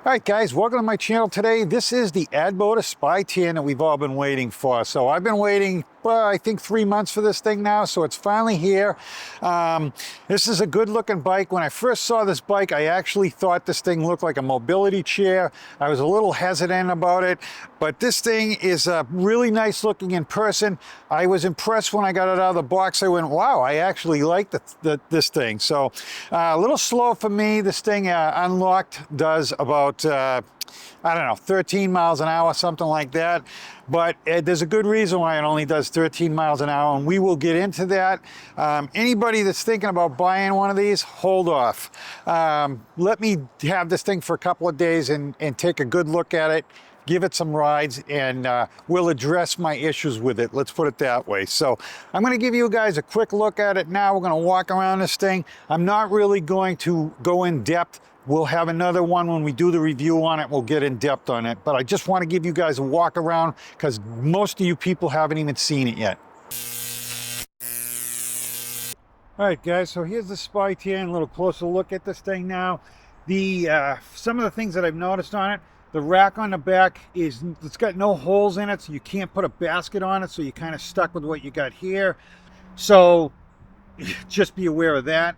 All right, guys, welcome to my channel today. This is the Addmotor SPYTAN that we've all been waiting for. So I've been waiting, I think 3 months for this thing now, so it's finally here. This is a good looking bike. When I first saw this bike, I actually thought this thing looked like a mobility chair. I was a little hesitant about it, but this thing is really nice looking in person. I was impressed when I got it out of the box. I went, wow, I actually like this thing. So a little slow for me. This thing unlocked does about I don't know, 13 miles an hour, something like that. But there's a good reason why it only does 13 miles an hour, and we will get into that. Anybody that's thinking about buying one of these, hold off. Let me have this thing for a couple of days and take a good look at it, give it some rides, and we'll address my issues with it. Let's put it that way. So I'm going to give you guys a quick look at it now. We're going to walk around this thing. I'm not really going to go in depth. We'll have another one when we do the review on it. We'll get in depth on it. But I just want to give you guys a walk around because most of you people haven't even seen it yet. All right, guys, so here's the SPYTAN. A little closer look at this thing now. Some of the things that I've noticed on it, the rack on the back it's got no holes in it, so you can't put a basket on it, so you're kind of stuck with what you got here. So just be aware of that.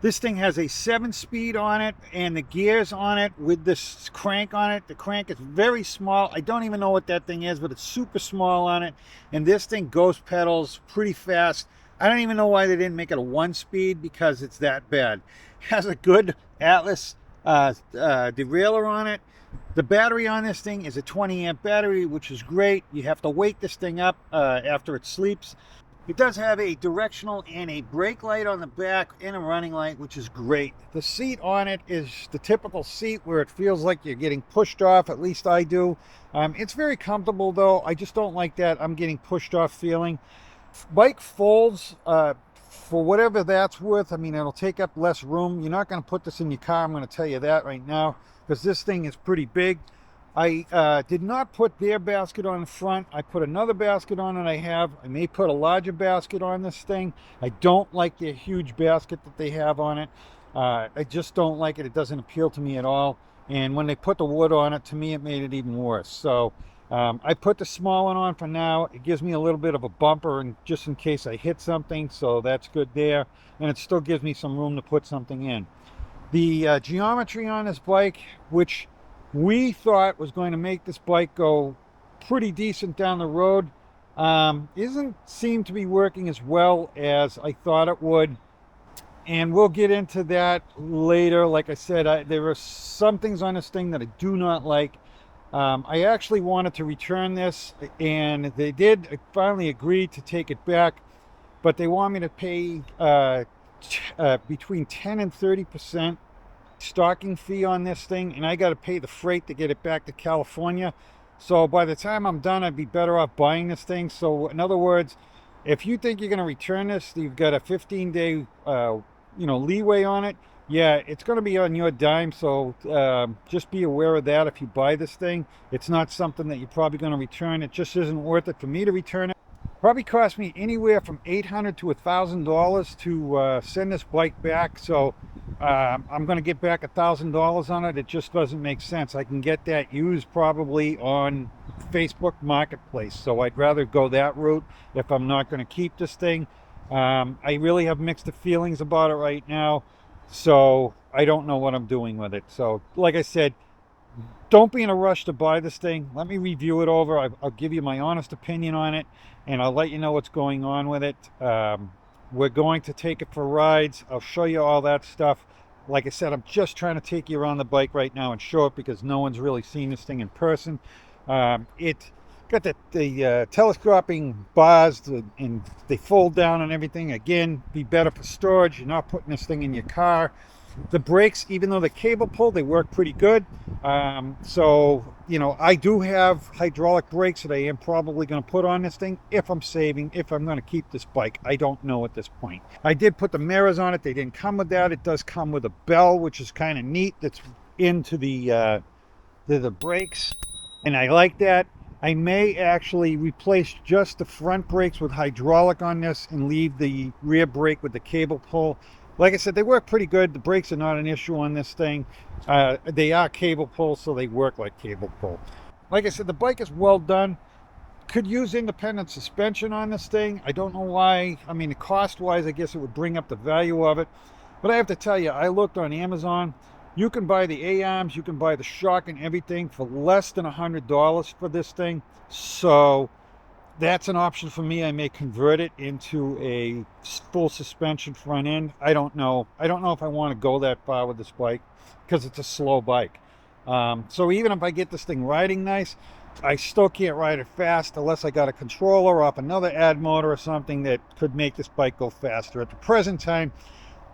This thing has a 7-speed on it, and the gears on it with this crank on it. The crank is very small. I don't even know what that thing is, but it's super small on it. And this thing ghost pedals pretty fast. I don't even know why they didn't make it a 1-speed because it's that bad. It has a good Atlas derailleur on it. The battery on this thing is a 20-amp battery, which is great. You have to wake this thing up after it sleeps. It does have a directional and a brake light on the back and a running light, which is great. The seat on it is the typical seat where it feels like you're getting pushed off, at least I do. It's very comfortable though. I just don't like that I'm getting pushed off feeling. Bike folds for whatever that's worth. I mean, it'll take up less room. You're not going to put this in your car, I'm going to tell you that right now, because this thing is pretty big. I did not put their basket on the front. I put another basket on it I may put a larger basket on this thing. I don't like their huge basket that they have on it. I just don't like it. It doesn't appeal to me at all. And when they put the wood on it, to me, it made it even worse. So I put the small one on for now. It gives me a little bit of a bumper, and just in case I hit something, so that's good there. And it still gives me some room to put something in. The geometry on this bike, which we thought was going to make this bike go pretty decent down the road, isn't seem to be working as well as I thought it would, and we'll get into that later. Like I said, there are some things on this thing that I do not like. I actually wanted to return this, and they did finally agree to take it back, but they want me to pay between 10 and 30% stocking fee on this thing, and I got to pay the freight to get it back to California. So by the time I'm done, I'd be better off buying this thing. So in other words, if you think you're going to return this, you've got a 15-day leeway on it. Yeah, it's going to be on your dime, so just be aware of that. If you buy this thing, it's not something that you're probably going to return. It just isn't worth it for me to return it. Probably cost me anywhere from $800 to $1,000 to send this bike back. So I'm going to get back $1,000 on it. It just doesn't make sense. I can get that used probably on Facebook Marketplace. So I'd rather go that route if I'm not going to keep this thing. I really have mixed feelings about it right now. So I don't know what I'm doing with it. So like I said, don't be in a rush to buy this thing. Let me review it over. I'll give you my honest opinion on it, and I'll let you know what's going on with it. We're going to take it for rides. I'll show you all that stuff. Like I said, I'm just trying to take you around the bike right now and show it because no one's really seen this thing in person. It got the telescoping bars, and they fold down and everything. Again, be better for storage. You're not putting this thing in your car. The brakes, even though they're cable pull, they work pretty good. So, I do have hydraulic brakes that I am probably going to put on this thing if I'm going to keep this bike. I don't know at this point. I did put the mirrors on it. They didn't come with that. It does come with a bell, which is kind of neat. That's into the brakes, and I like that. I may actually replace just the front brakes with hydraulic on this and leave the rear brake with the cable pull. Like I said, they work pretty good. The brakes are not an issue on this thing. They are cable pull, so they work like cable pull. Like I said, the bike is well done. Could use independent suspension on this thing. I don't know why. I mean, cost wise, I guess it would bring up the value of it. But I have to tell you, I looked on Amazon. You can buy the A-arms, you can buy the shock and everything for less than $100 for this thing. So that's an option for me. I may convert it into a full suspension front end. I don't know. I don't know if I want to go that far with this bike because it's a slow bike. So even if I get this thing riding nice, I still can't ride it fast unless I got a controller off another Addmotor or something that could make this bike go faster. At the present time,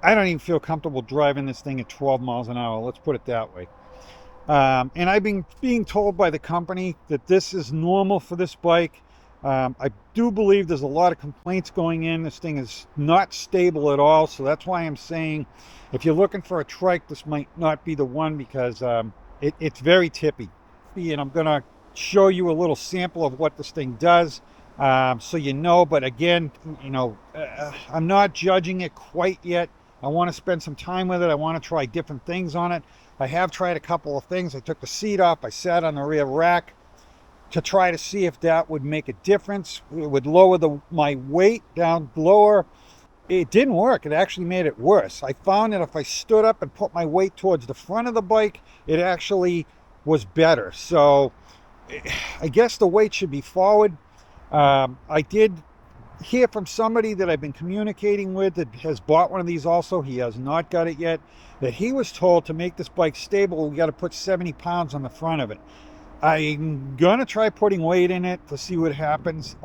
I don't even feel comfortable driving this thing at 12 miles an hour. Let's put it that way. And I've been being told by the company that this is normal for this bike. I do believe there's a lot of complaints going in. This thing is not stable at all. So that's why I'm saying if you're looking for a trike, this might not be the one because it's very tippy. And I'm going to show you a little sample of what this thing does so you know. But again, I'm not judging it quite yet. I want to spend some time with it. I want to try different things on it. I have tried a couple of things. I took the seat off. I sat on the rear rack to try to see if that would make a difference. It would lower my weight down lower. It didn't work. It actually made it worse. I found that if I stood up and put my weight towards the front of the bike, it actually was better. So I guess the weight should be forward. I did hear from somebody that I've been communicating with that has bought one of these also. He has not got it yet. That he was told to make this bike stable, we got to put 70 pounds on the front of it. I'm gonna try putting weight in it to see what happens.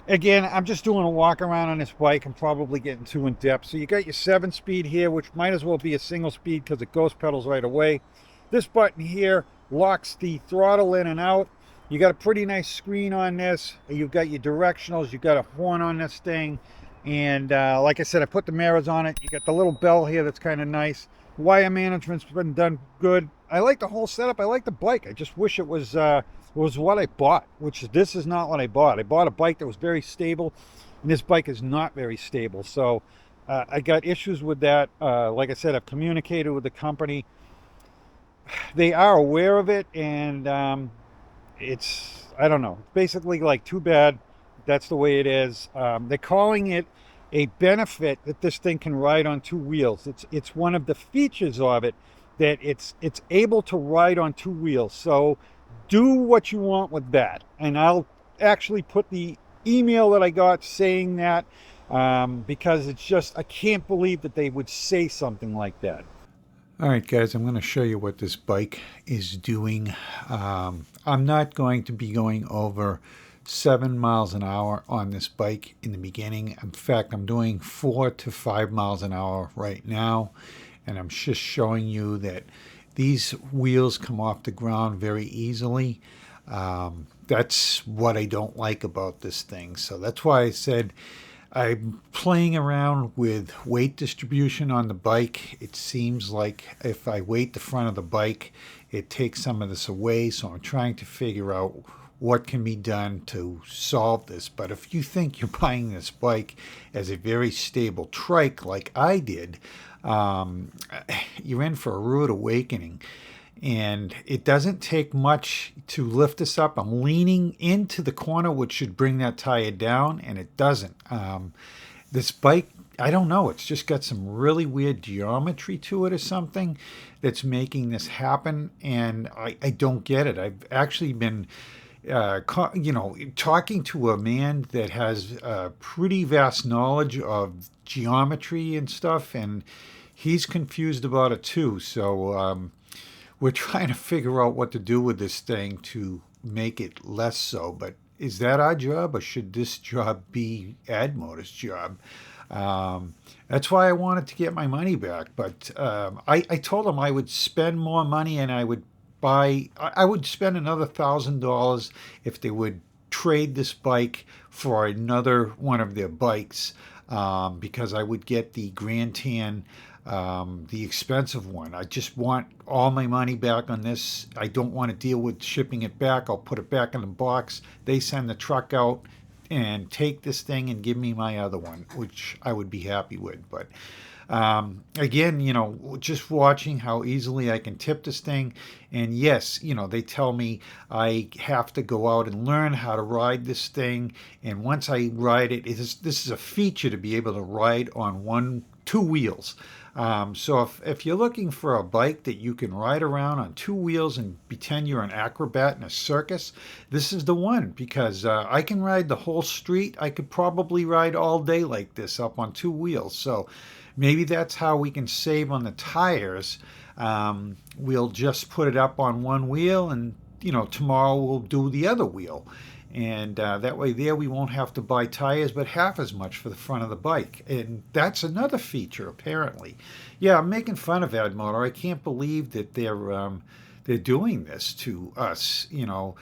Again, I'm just doing a walk around on this bike. I'm probably getting too in depth. So you got your 7-speed here, which might as well be a single speed because it ghost pedals right away. This button here locks the throttle in and out. You got a pretty nice screen on this. You've got your directionals. You've got a horn on this thing. And like I said, I put the mirrors on it. You got the little bell here that's kind of nice. Wire management's been done good. I like the whole setup. I like the bike. I just wish it was what I bought, which this is not what I bought. I bought a bike that was very stable, and this bike is not very stable. So I got issues with that. Like I said, I've communicated with the company. They are aware of it, and I don't know. Basically, like, too bad. That's the way it is. They're calling it a benefit that this thing can ride on 2 wheels. It's one of the features of it that it's able to ride on 2 wheels. So do what you want with that. And I'll actually put the email that I got saying that because it's just, I can't believe that they would say something like that. All right, guys, I'm going to show you what this bike is doing. I'm not going to be going over 7 miles an hour on this bike in the beginning. In fact, I'm doing 4 to 5 miles an hour right now. And I'm just showing you that these wheels come off the ground very easily. That's what I don't like about this thing. So that's why I said I'm playing around with weight distribution on the bike. It seems like if I weight the front of the bike, it takes some of this away. So I'm trying to figure out what can be done to solve this. But if you think you're buying this bike as a very stable trike like I did, you're in for a rude awakening. And it doesn't take much to lift this up. I'm leaning into the corner, which should bring that tire down, and it doesn't. This bike, I don't know, it's just got some really weird geometry to it or something that's making this happen, and I don't get it. I've actually been talking to a man that has pretty vast knowledge of geometry and stuff, and he's confused about it too. So we're trying to figure out what to do with this thing to make it less so. But is that our job, or should this job be Addmotor's job? That's why I wanted to get my money back. But I told him I would spend more money, and I would spend another $1,000 if they would trade this bike for another one of their bikes, because I would get the Grand Tan, the expensive one. I just want all my money back on this. I don't want to deal with shipping it back. I'll put it back in the box. They send the truck out, and take this thing and give me my other one, which I would be happy with. But again, you know, just watching how easily I can tip this thing. And yes, you know, they tell me I have to go out and learn how to ride this thing. And once I ride it, this is a feature to be able to ride on two wheels. So if you're looking for a bike that you can ride around on two wheels and pretend you're an acrobat in a circus, this is the one, because I can ride the whole street. I could probably ride all day like this up on two wheels. So maybe that's how we can save on the tires. We'll just put it up on one wheel, and you know, tomorrow we'll do the other wheel. And that way there we won't have to buy tires but half as much for the front of the bike. And that's another feature, apparently. Yeah, I'm making fun of Addmotor. I can't believe that they're doing this to us, you know,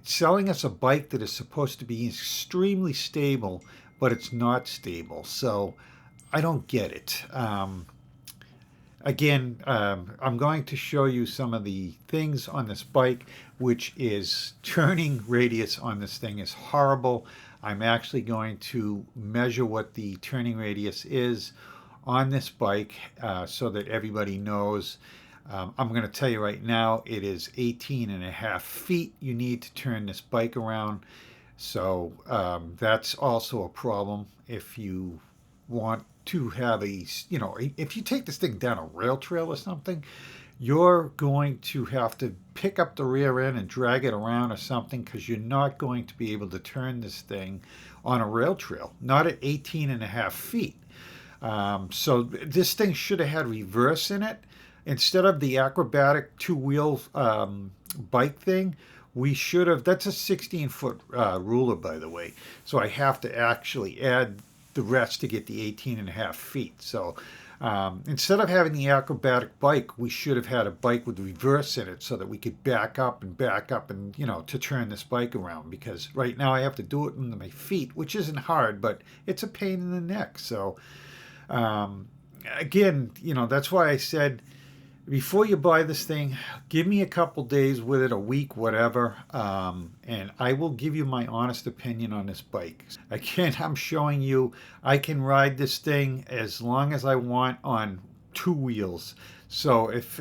selling us a bike that is supposed to be extremely stable, but it's not stable. So I don't get it. Again, I'm going to show you some of the things on this bike, which is turning radius on this thing is horrible. I'm actually going to measure what the turning radius is on this bike so that everybody knows. I'm going to tell you right now, it is 18.5 feet you need to turn this bike around. So that's also a problem if you want to have a, you know, if you take this thing down a rail trail or something, you're going to have to pick up the rear end and drag it around or something, because you're not going to be able to turn this thing on a rail trail, not at 18.5 feet. So this thing should have had reverse in it. Instead of the acrobatic two-wheel bike thing, we should have, that's a 16-foot ruler, by the way. So I have to actually add the rest to get the 18.5 feet. So instead of having the acrobatic bike, we should have had a bike with reverse in it so that we could back up and, you know, to turn this bike around. Because right now I have to do it with my feet, which isn't hard, but it's a pain in the neck. So again, you know, that's why I said, before you buy this thing, give me a couple days with it, a week, whatever, and I will give you my honest opinion on this bike. Again, I'm showing you I can ride this thing as long as I want on two wheels. So if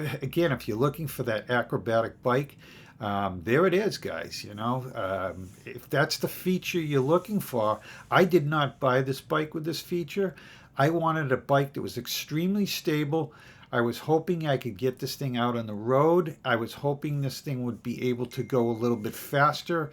you're looking for that acrobatic bike, there it is, guys. You know, if that's the feature you're looking for, I did not buy this bike with this feature. I wanted a bike that was extremely stable. I was hoping I could get this thing out on the road. I was hoping this thing would be able to go a little bit faster,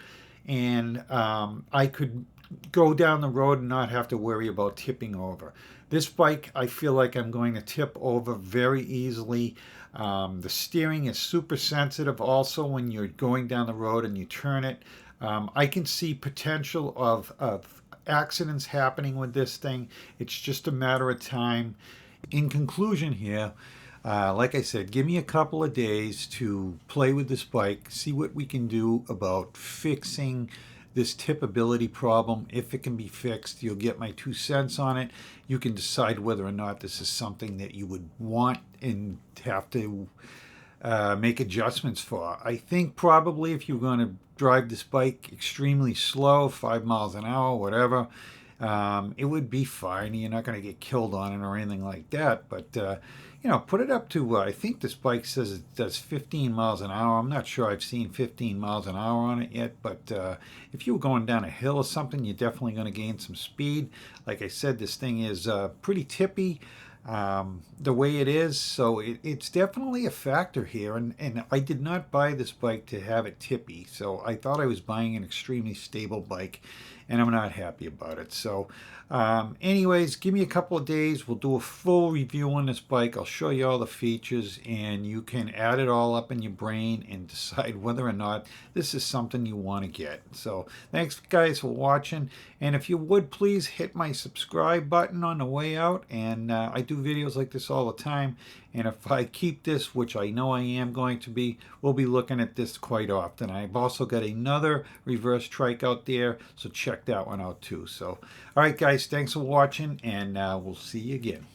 and I could go down the road and not have to worry about tipping over. This bike, I feel like I'm going to tip over very easily. The steering is super sensitive also when you're going down the road and you turn it. I can see potential of accidents happening with this thing. It's just a matter of time. In conclusion here, like I said, give me a couple of days to play with this bike, see what we can do about fixing this tippability problem. If it can be fixed, you'll get my 2 cents on it. You can decide whether or not this is something that you would want and have to make adjustments for. I think probably if you're going to drive this bike extremely slow, 5 miles an hour, whatever, it would be fine. You're not going to get killed on it or anything like that. But, you know, put it up to, I think this bike says it does 15 miles an hour. I'm not sure I've seen 15 miles an hour on it yet. But if you were going down a hill or something, you're definitely going to gain some speed. Like I said, this thing is pretty tippy the way it is. So it's definitely a factor here. And I did not buy this bike to have it tippy. So I thought I was buying an extremely stable bike, and I'm not happy about it. So anyways, give me a couple of days. We'll do a full review on this bike. I'll show you all the features, and you can add it all up in your brain and decide whether or not this is something you want to get. So thanks, guys, for watching. And if you would, please hit my subscribe button on the way out. And I do videos like this all the time. And if I keep this, which I know I am going to be, we'll be looking at this quite often. I've also got another reverse trike out there, so check that one out too. So, all right, guys, thanks for watching, and we'll see you again.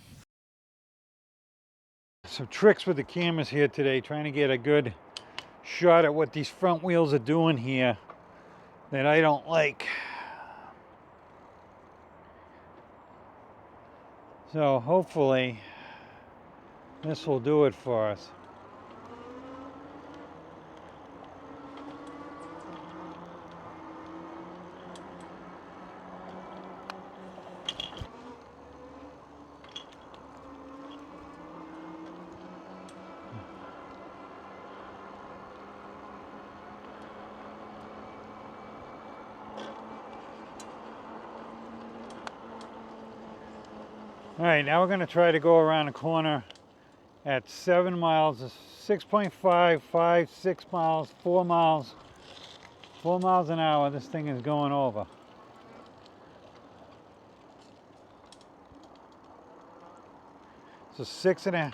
Some tricks with the cameras here today, trying to get a good shot at what these front wheels are doing here that I don't like. So hopefully this will do it for us. All right, now we're going to try to go around the corner at 7 miles, 6.5, 5, 6 miles, 4 miles, 4 miles an hour. This thing is going over. So 6.5.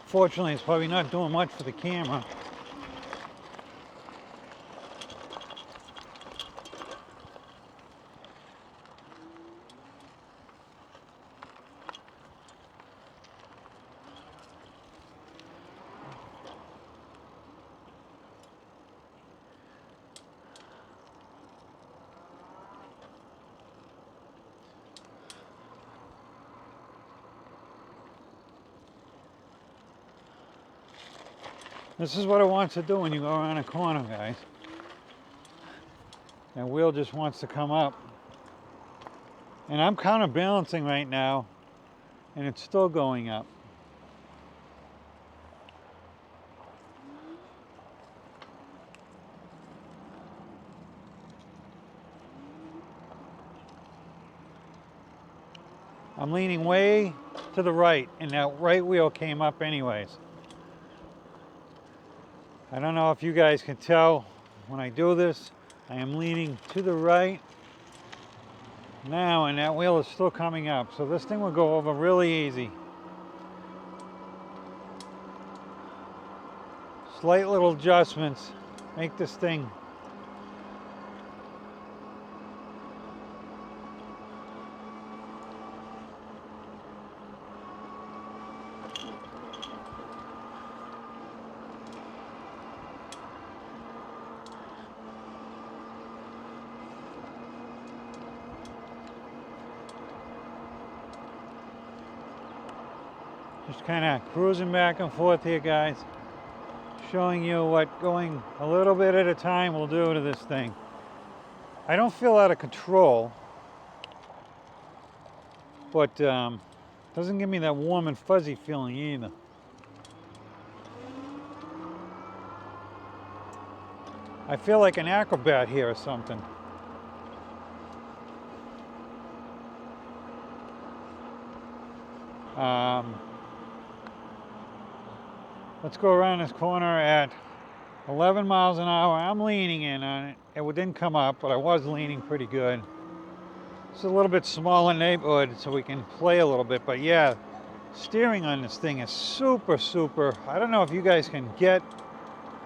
Fortunately, it's probably not doing much for the camera. This is what it wants to do when you go around a corner, guys. That wheel just wants to come up. And I'm counterbalancing right now, and it's still going up. I'm leaning way to the right, and that right wheel came up anyways. I don't know if you guys can tell when I do this, I am leaning to the right now, and that wheel is still coming up. So this thing will go over really easy. Slight little adjustments make this thing. Just kind of cruising back and forth here, guys. Showing you what going a little bit at a time will do to this thing. I don't feel out of control, but doesn't give me that warm and fuzzy feeling either. I feel like an acrobat here or something. Let's go around this corner at 11 miles an hour. I'm leaning in on it. It didn't come up, but I was leaning pretty good. It's a little bit smaller neighborhood, so we can play a little bit. But yeah, steering on this thing is super, super. I don't know if you guys can get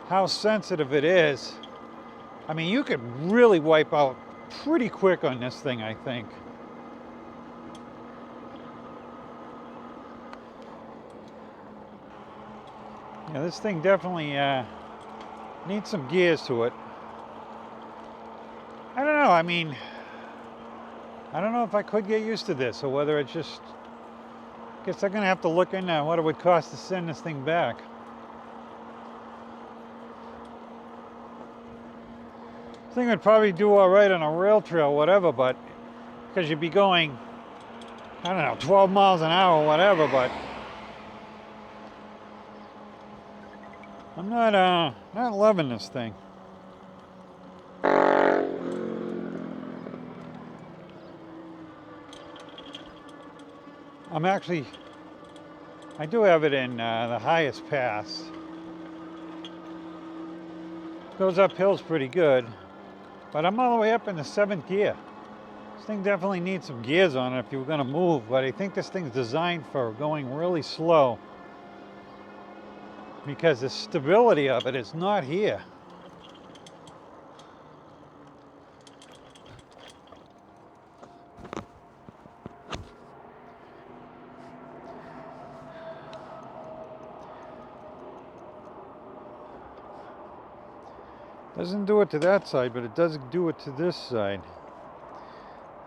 how sensitive it is. I mean, you could really wipe out pretty quick on this thing, I think. Yeah, this thing definitely needs some gears to it. I don't know, I mean, I don't know if I could get used to this or whether it's just, I guess I'm gonna have to look into what it would cost to send this thing back. This thing would probably do all right on a rail trail, whatever, but because you'd be going, I don't know, 12 miles an hour, whatever, but I'm not loving this thing. I'm actually, I do have it in the highest pass. Goes up hills pretty good, but I'm all the way up in the 7th gear. This thing definitely needs some gears on it if you were gonna move, but I think this thing's designed for going really slow because the stability of it is not here. Doesn't do it to that side, but it does do it to this side.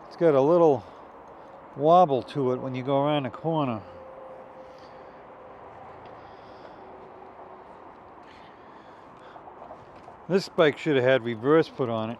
It's got a little wobble to it when you go around the corner. This bike should have had reverse put on it.